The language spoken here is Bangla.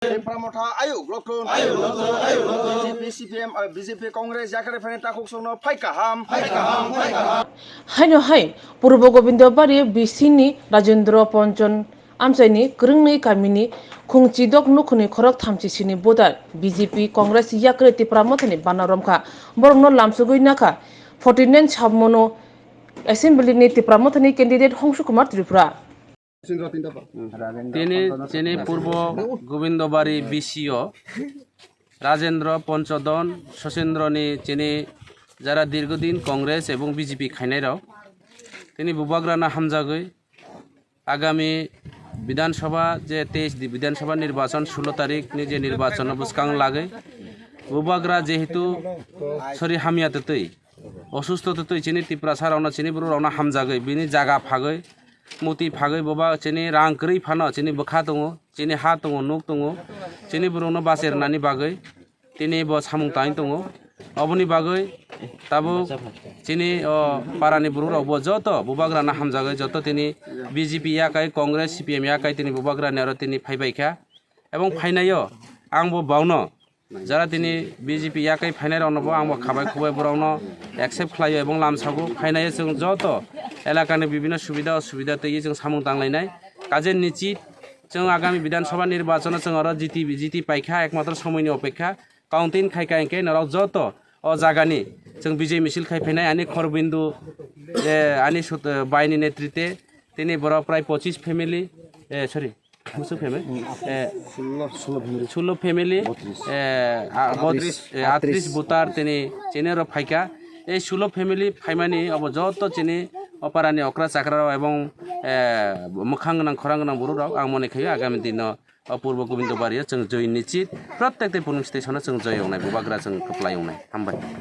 Pramotha ayuk lokun BJP CPM BJP Congress jakare fene takuk sono faikaham Haino hai Purbo Gobindabari Bisini Rajendra Ponchon Amsaini Krungni Kamini Khungchidok Nukhuni Khorok Thamchisini Bodar BJP Congress Yakreti Pramothani Banaromkha Borno Lamsugui Naka 49 Chabmono Assembly ni Pramothani candidate Hongshu Kumar Tripura তিনি পূর্ব গোবিন্দবাড়ি বিসিও রাজেন্দ্র পঞ্চদন শচীন্দ্রনি চিনি যারা দীর্ঘদিন কংগ্রেস এবং বিজেপি খাইনাইরাও তিনি বুবাগ্রানা হামজাগৈ আগামী বিধানসভা যে 23 বিধানসভা নির্বাচন 16 তারিখ যে নির্বাচন বুসকাং লাগে বুবাগ্রা যেহেতু সরি হামিয়াতে তৈ অসুস্থতে তৈ চিনি ত্রিপুরা রওনা চিনি বড় রওনা হামজাগৈ বিনি জায়গা ফাগৈ মুতি ফাগৈ ববা চিনি রাং করি ফানো চিনি বখা দङ চিনি হা দङ নুক দङ চিনি বরনো বাসেরনানি বাগৈ তিনি ব সামুং তাই দङ অবনি বাগৈ তাবো চিনি পারানি বড় রাवबो যত বুবাগ্রানা হামজাগৈ যত তিনি বিজেপি ইয়াকাই কংগ্রেস সিপিএম ইয়াকাই তিনি বুবাগ্রানি আর তিনি ফাইবাইখা এবং ফাইনায়ও आंबो बावनो যারা তিনি বিজেপি ইয়াকাই ফাইনাই রাवनबो आंबो खाबाय खुबाय बरावनो एक्सेप्ट खालायो এবং लामसागो फाइनायो जों যত এলাকাनि বিভিন্ন সুবিধা অসুবিধা তৈরি जों सामुं दांलायनाय काजे निश्चित जों आगामी विधानसभा निर्वाचन जों आरो जिति पाइखा एकमात्र समयनि अपेक्षा काउंटिंग खाइखाइके नराव যত अ जागानि जों विजय मिছিল खाइफैनाय आनि खरबिन्दु आनि बायनि नेतृत्वे তিনি বড় প্রায় 25 ফ্যামিলি সরি 16 ফ্যামিলি 38 বুতার তিনি চিনের ফাইকা এই 16 ফ্যামিলি ফাইমানি अब যত চিনি অপারানি অক্রা চাকরা এবং মুখাং গোনাं খরাং गोनां बर'राव आं मने खायो आगामी दिनाव पूर्व गोविंदबारिया जों जय निश्चित प्रत्येक पुलिस स्टेशनाव जों जय एवनाय बुबाग्रा जों खोप्ला एवनाय हामबाय।